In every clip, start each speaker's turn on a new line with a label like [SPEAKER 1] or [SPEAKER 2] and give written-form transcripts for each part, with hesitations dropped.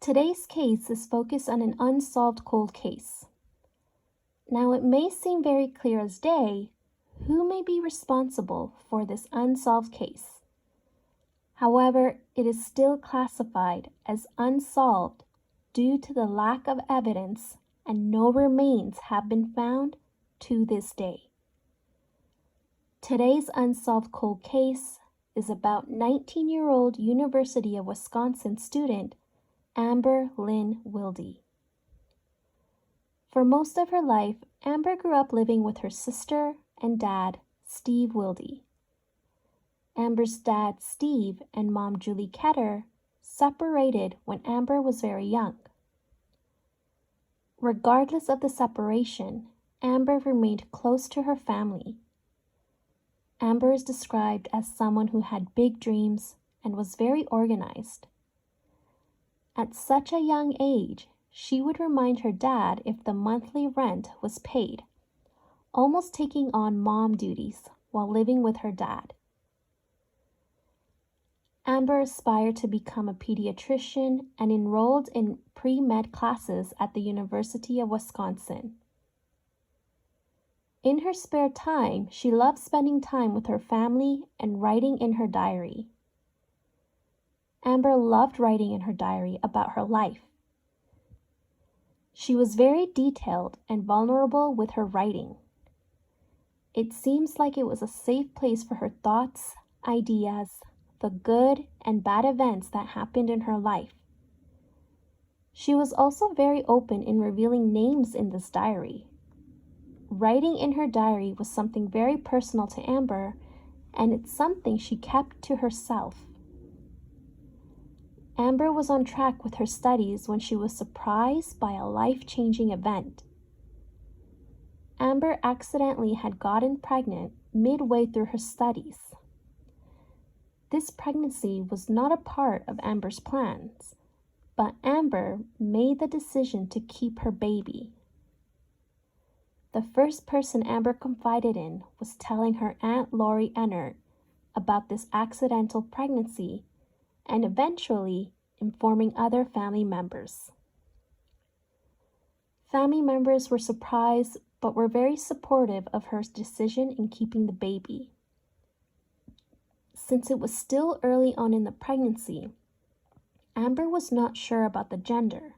[SPEAKER 1] Today's case is focused on an unsolved cold case. Now, it may seem very clear as day who may be responsible for this unsolved case. However, it is still classified as unsolved due to the lack of evidence, and no remains have been found to this day. Today's unsolved cold case is about 19-year-old University of Wisconsin student Amber Lynn Wilde. For most of her life, Amber grew up living with her sister and dad, Steve Wilde. Amber's dad, Steve, and mom, Julie Ketter, separated when Amber was very young. Regardless of the separation, Amber remained close to her family. Amber is described as someone who had big dreams and was very organized. At such a young age, she would remind her dad if the monthly rent was paid, almost taking on mom duties while living with her dad. Amber aspired to become a pediatrician and enrolled in pre-med classes at the University of Wisconsin. In her spare time, she loved spending time with her family and writing in her diary. Amber loved writing in her diary about her life. She was very detailed and vulnerable with her writing. It seems like it was a safe place for her thoughts, ideas, the good and bad events that happened in her life. She was also very open in revealing names in this diary. Writing in her diary was something very personal to Amber, and it's something she kept to herself. Amber was on track with her studies when she was surprised by a life-changing event. Amber accidentally had gotten pregnant midway through her studies. This pregnancy was not a part of Amber's plans, but Amber made the decision to keep her baby. The first person Amber confided in was telling her Aunt Lori Ennert about this accidental pregnancy, and eventually informing other family members. Family members were surprised but were very supportive of her decision in keeping the baby. Since it was still early on in the pregnancy, Amber was not sure about the gender,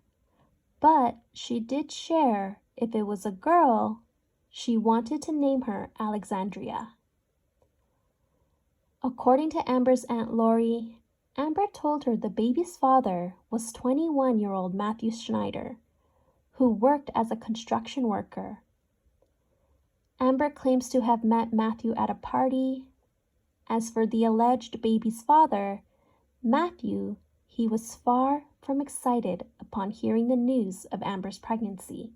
[SPEAKER 1] but she did share if it was a girl, she wanted to name her Alexandria. According to Amber's Aunt Lori, Amber told her the baby's father was 21-year-old Matthew Schneider, who worked as a construction worker. Amber claims to have met Matthew at a party. As for the alleged baby's father, Matthew, he was far from excited upon hearing the news of Amber's pregnancy.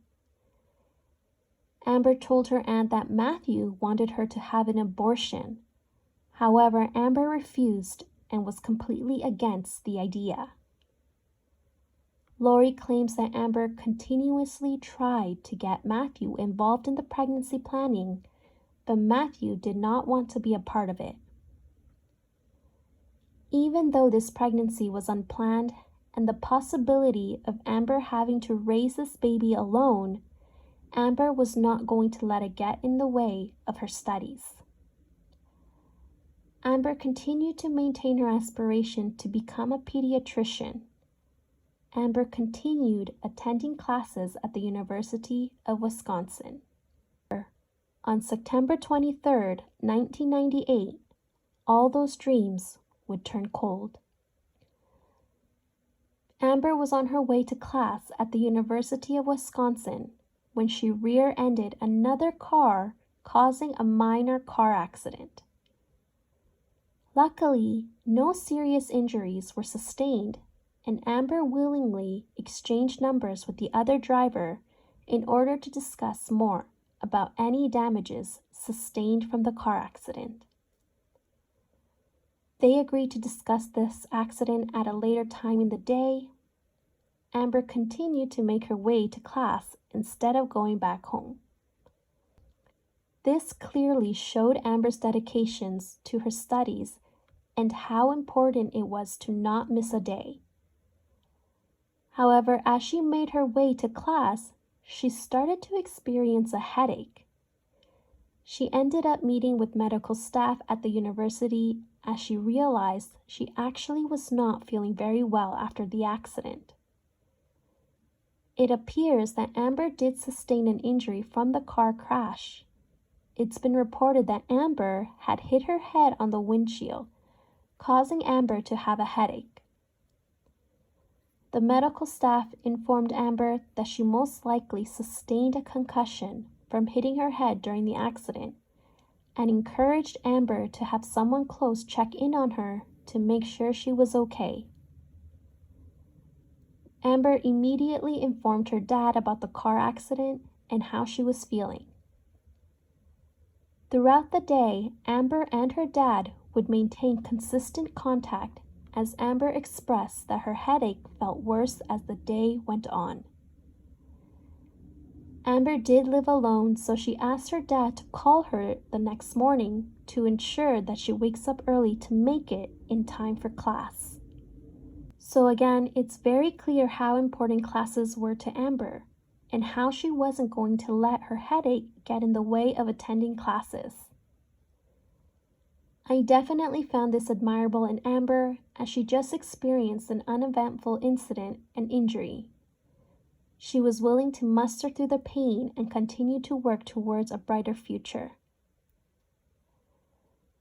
[SPEAKER 1] Amber told her aunt that Matthew wanted her to have an abortion. However, Amber refused and was completely against the idea. Lori claims that Amber continuously tried to get Matthew involved in the pregnancy planning, but Matthew did not want to be a part of it. Even though this pregnancy was unplanned and the possibility of Amber having to raise this baby alone, Amber was not going to let it get in the way of her studies. Amber continued to maintain her aspiration to become a pediatrician. Amber continued attending classes at the University of Wisconsin. On September 23, 1998, all those dreams would turn cold. Amber was on her way to class at the University of Wisconsin when she rear-ended another car, causing a minor car accident. Luckily, no serious injuries were sustained, and Amber willingly exchanged numbers with the other driver in order to discuss more about any damages sustained from the car accident. They agreed to discuss this accident at a later time in the day. Amber continued to make her way to class instead of going back home. This clearly showed Amber's dedications to her studies and how important it was to not miss a day. However, as she made her way to class, she started to experience a headache. She ended up meeting with medical staff at the university as she realized she actually was not feeling very well after the accident. It appears that Amber did sustain an injury from the car crash. It's been reported that Amber had hit her head on the windshield, causing Amber to have a headache. The medical staff informed Amber that she most likely sustained a concussion from hitting her head during the accident and encouraged Amber to have someone close check in on her to make sure she was okay. Amber immediately informed her dad about the car accident and how she was feeling. Throughout the day, Amber and her dad would maintain consistent contact as Amber expressed that her headache felt worse as the day went on. Amber did live alone, so she asked her dad to call her the next morning to ensure that she wakes up early to make it in time for class. So again, it's very clear how important classes were to Amber and how she wasn't going to let her headache get in the way of attending classes. I definitely found this admirable in Amber as she just experienced an uneventful incident and injury. She was willing to muster through the pain and continue to work towards a brighter future.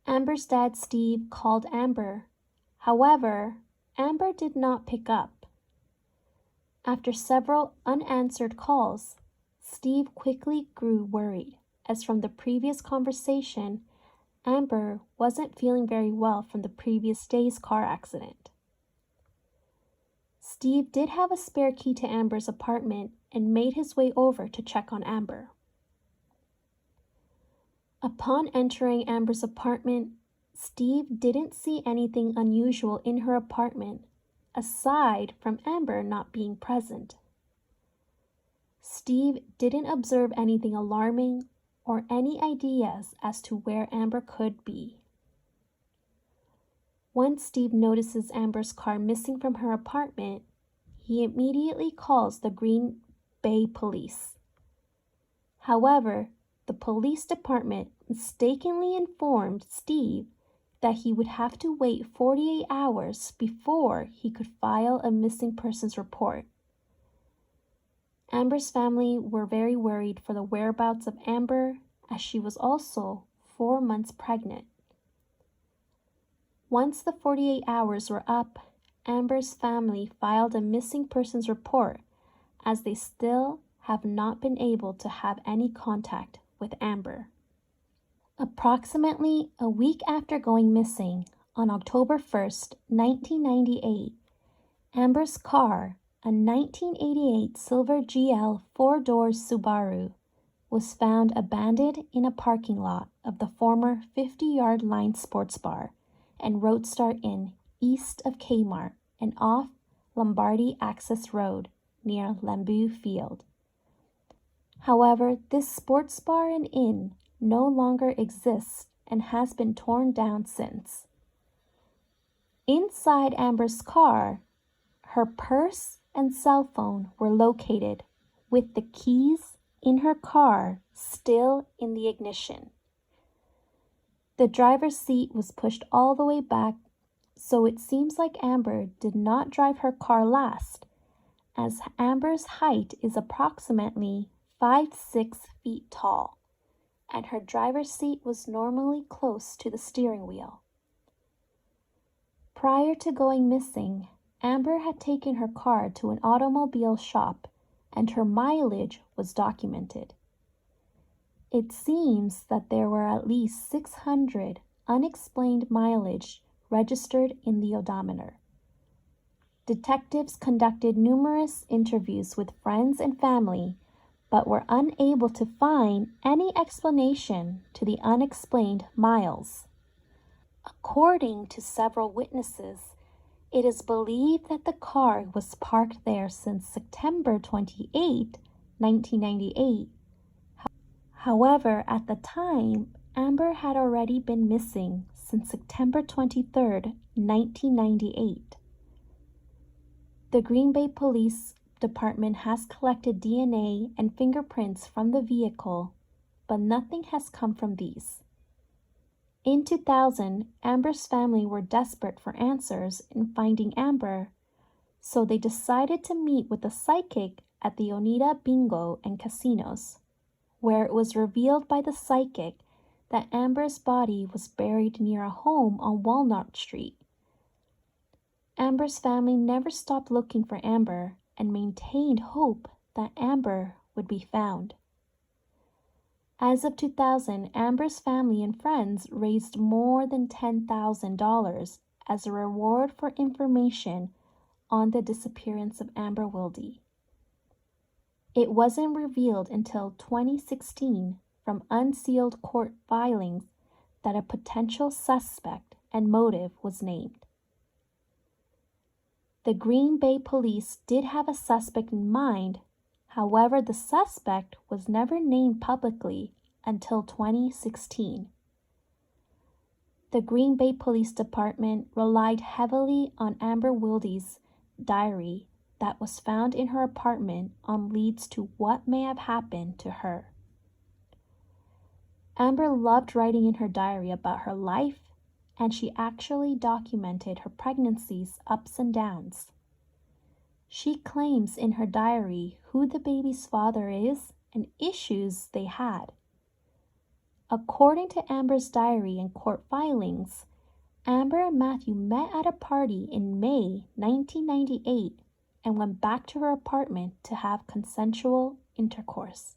[SPEAKER 1] Amber's dad, Steve, called Amber. However, Amber did not pick up. After several unanswered calls, Steve quickly grew worried, as from the previous conversation, Amber wasn't feeling very well from the previous day's car accident. Steve did have a spare key to Amber's apartment and made his way over to check on Amber. Upon entering Amber's apartment, Steve didn't see anything unusual in her apartment, aside from Amber not being present. Steve didn't observe anything alarming or any ideas as to where Amber could be. Once Steve notices Amber's car missing from her apartment, he immediately calls the Green Bay police. However, the police department mistakenly informed Steve that he would have to wait 48 hours before he could file a missing persons report. Amber's family were very worried for the whereabouts of Amber, as she was also 4 months pregnant. Once the 48 hours were up, Amber's family filed a missing persons report, as they still have not been able to have any contact with Amber. Approximately a week after going missing, on October 1st, 1998, Amber's car, a 1988 silver GL 4-door Subaru, was found abandoned in a parking lot of the former 50-yard line sports bar and Roadstar Inn east of Kmart and off Lombardy Access Road near Lambeau Field. However, this sports bar and inn no longer exists and has been torn down since. Inside Amber's car, her purse and cell phone were located, with the keys in her car still in the ignition. The driver's seat was pushed all the way back, so it seems like Amber did not drive her car last, as Amber's height is approximately 5'6" feet tall, and her driver's seat was normally close to the steering wheel. Prior to going missing, Amber had taken her car to an automobile shop, and her mileage was documented. It seems that there were at least 600 unexplained mileage registered in the odometer. Detectives conducted numerous interviews with friends and family, but were unable to find any explanation to the unexplained miles. According to several witnesses, it is believed that the car was parked there since September 28, 1998. However, at the time, Amber had already been missing since September 23, 1998. The Green Bay Police Department has collected DNA and fingerprints from the vehicle, but nothing has come from these. In 2000, Amber's family were desperate for answers in finding Amber, so they decided to meet with a psychic at the Oneida Bingo and Casinos, where it was revealed by the psychic that Amber's body was buried near a home on Walnut Street. Amber's family never stopped looking for Amber and maintained hope that Amber would be found. As of 2000, Amber's family and friends raised more than $10,000 as a reward for information on the disappearance of Amber Wilde. It wasn't revealed until 2016 from unsealed court filings that a potential suspect and motive was named. The Green Bay Police did have a suspect in mind. However, the suspect was never named publicly until 2016. The Green Bay Police Department relied heavily on Amber Wilde's diary that was found in her apartment on leads to what may have happened to her. Amber loved writing in her diary about her life, and she actually documented her pregnancy's ups and downs. She claims in her diary who the baby's father is and issues they had. According to Amber's diary and court filings, Amber and Matthew met at a party in May 1998 and went back to her apartment to have consensual intercourse.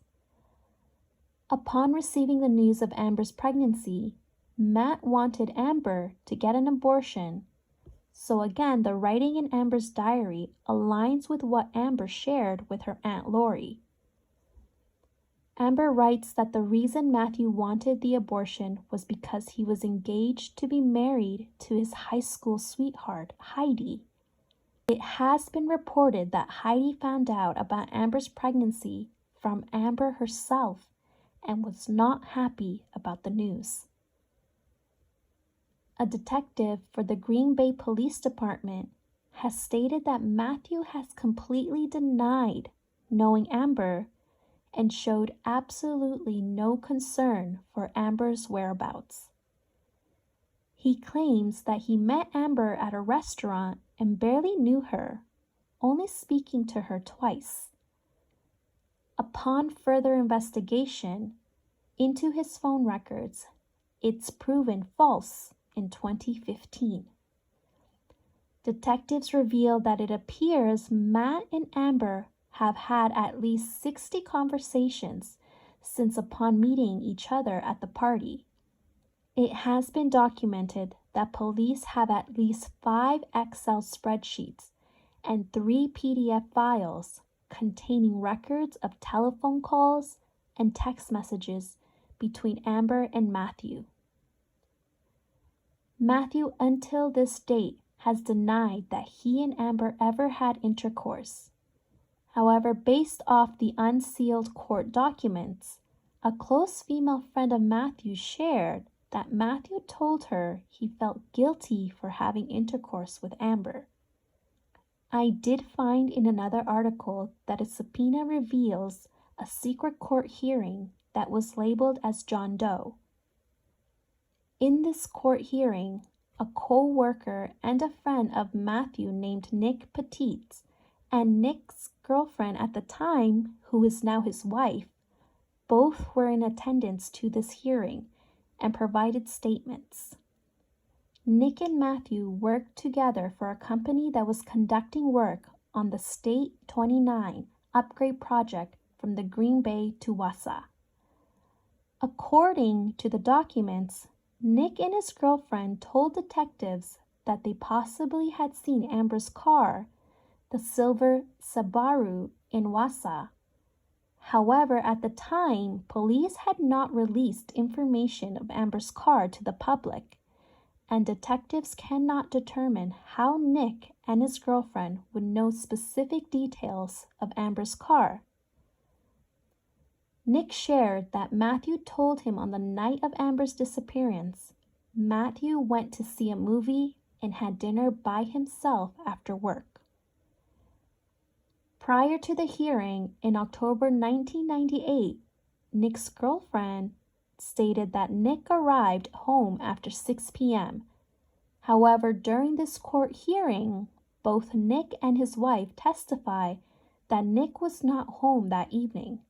[SPEAKER 1] Upon receiving the news of Amber's pregnancy, Matt wanted Amber to get an abortion. So again, the writing in Amber's diary aligns with what Amber shared with her Aunt Lori. Amber writes that the reason Matthew wanted the abortion was because he was engaged to be married to his high school sweetheart, Heidi. It has been reported that Heidi found out about Amber's pregnancy from Amber herself and was not happy about the news. A detective for the Green Bay Police Department has stated that Matthew has completely denied knowing Amber and showed absolutely no concern for Amber's whereabouts. He claims that he met Amber at a restaurant and barely knew her, only speaking to her twice. Upon further investigation into his phone records, it's proven false in 2015. Detectives reveal that it appears Matt and Amber have had at least 60 conversations since upon meeting each other at the party. It has been documented that police have at least 5 Excel spreadsheets and 3 PDF files containing records of telephone calls and text messages between Amber and Matthew. Matthew, until this date, has denied that he and Amber ever had intercourse. However, based off the unsealed court documents, a close female friend of Matthew shared that Matthew told her he felt guilty for having intercourse with Amber. I did find in another article that a subpoena reveals a secret court hearing that was labeled as John Doe. In this court hearing, a co-worker and a friend of Matthew named Nick Petite and Nick's girlfriend at the time, who is now his wife, both were in attendance to this hearing and provided statements. Nick and Matthew worked together for a company that was conducting work on the State 29 upgrade project from the Green Bay to Wausau. According to the documents, Nick and his girlfriend told detectives that they possibly had seen Amber's car, the silver Subaru, in Wausau. However, at the time, police had not released information of Amber's car to the public, and detectives cannot determine how Nick and his girlfriend would know specific details of Amber's car. Nick shared that Matthew told him on the night of Amber's disappearance, Matthew went to see a movie and had dinner by himself after work. Prior to the hearing in October 1998, Nick's girlfriend stated that Nick arrived home after 6 p.m. However, during this court hearing, both Nick and his wife testify that Nick was not home that evening.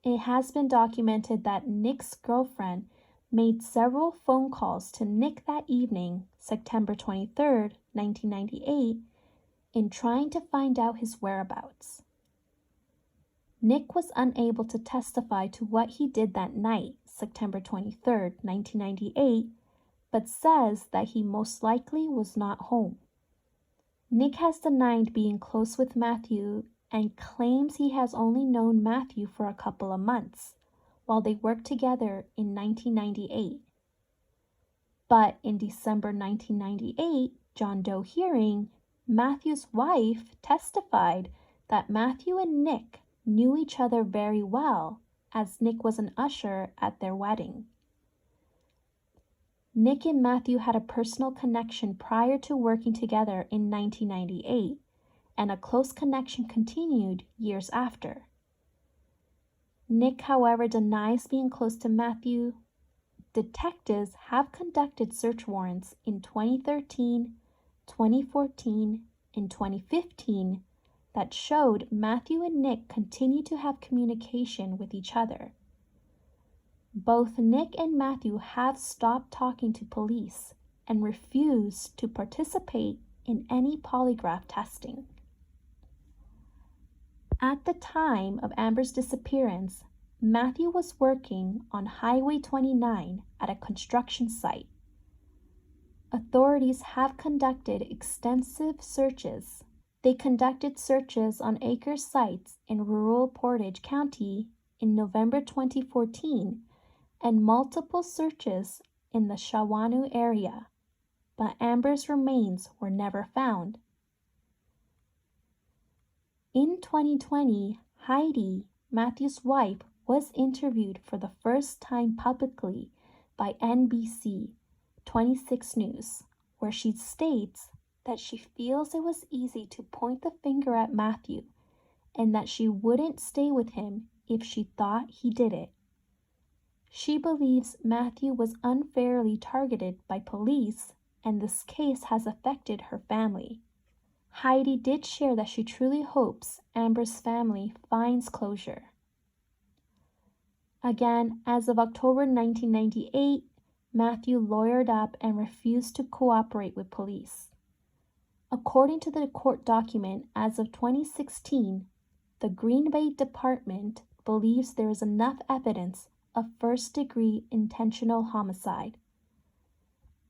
[SPEAKER 1] It has been documented that Nick's girlfriend made several phone calls to Nick that evening, September 23, 1998, in trying to find out his whereabouts. Nick was unable to testify to what he did that night, September 23, 1998, but says that he most likely was not home. Nick has denied being close with Matthew and claims he has only known Matthew for a couple of months, while they worked together in 1998. But in December 1998 John Doe hearing, Matthew's wife testified that Matthew and Nick knew each other very well, as Nick was an usher at their wedding. Nick and Matthew had a personal connection prior to working together in 1998, and a close connection continued years after. Nick, however, denies being close to Matthew. Detectives have conducted search warrants in 2013, 2014, and 2015 that showed Matthew and Nick continue to have communication with each other. Both Nick and Matthew have stopped talking to police and refused to participate in any polygraph testing. At the time of Amber's disappearance, Matthew was working on Highway 29 at a construction site. Authorities have conducted extensive searches. They conducted searches on acre sites in rural Portage County in November 2014 and multiple searches in the Shawano area, but Amber's remains were never found. In 2020, Heidi, Matthew's wife, was interviewed for the first time publicly by NBC 26 News, where she states that she feels it was easy to point the finger at Matthew and that she wouldn't stay with him if she thought he did it. She believes Matthew was unfairly targeted by police, and this case has affected her family. Heidi did share that she truly hopes Amber's family finds closure. Again, as of October 1998, Matthew lawyered up and refused to cooperate with police. According to the court document, as of 2016, the Green Bay Department believes there is enough evidence of first-degree intentional homicide.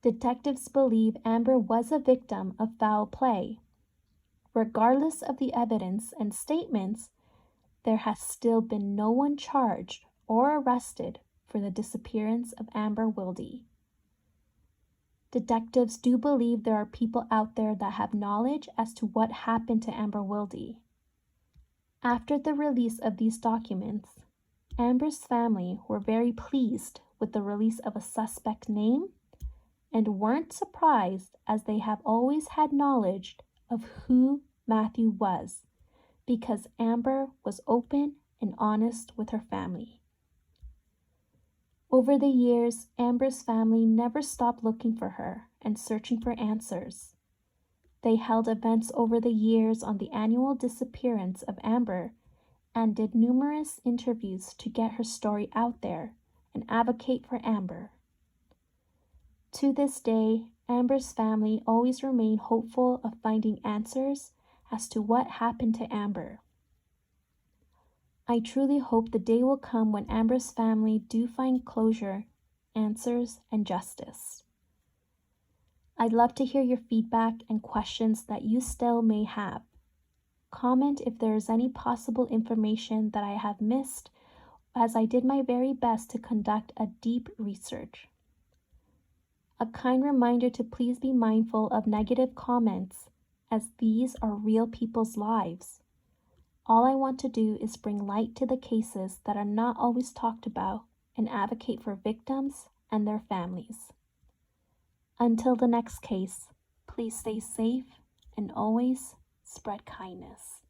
[SPEAKER 1] Detectives believe Amber was a victim of foul play. Regardless of the evidence and statements, there has still been no one charged or arrested for the disappearance of Amber Wilde. Detectives do believe there are people out there that have knowledge as to what happened to Amber Wilde. After the release of these documents, Amber's family were very pleased with the release of a suspect name and weren't surprised, as they have always had knowledge of who Matthew was, because Amber was open and honest with her family. Over the years, Amber's family never stopped looking for her and searching for answers. They held events over the years on the annual disappearance of Amber and did numerous interviews to get her story out there and advocate for Amber. To this day, Amber's family always remain hopeful of finding answers as to what happened to Amber. I truly hope the day will come when Amber's family do find closure, answers, and justice. I'd love to hear your feedback and questions that you still may have. Comment if there is any possible information that I have missed, as I did my very best to conduct a deep research. A kind reminder to please be mindful of negative comments, as these are real people's lives. All I want to do is bring light to the cases that are not always talked about and advocate for victims and their families. Until the next case, please stay safe and always spread kindness.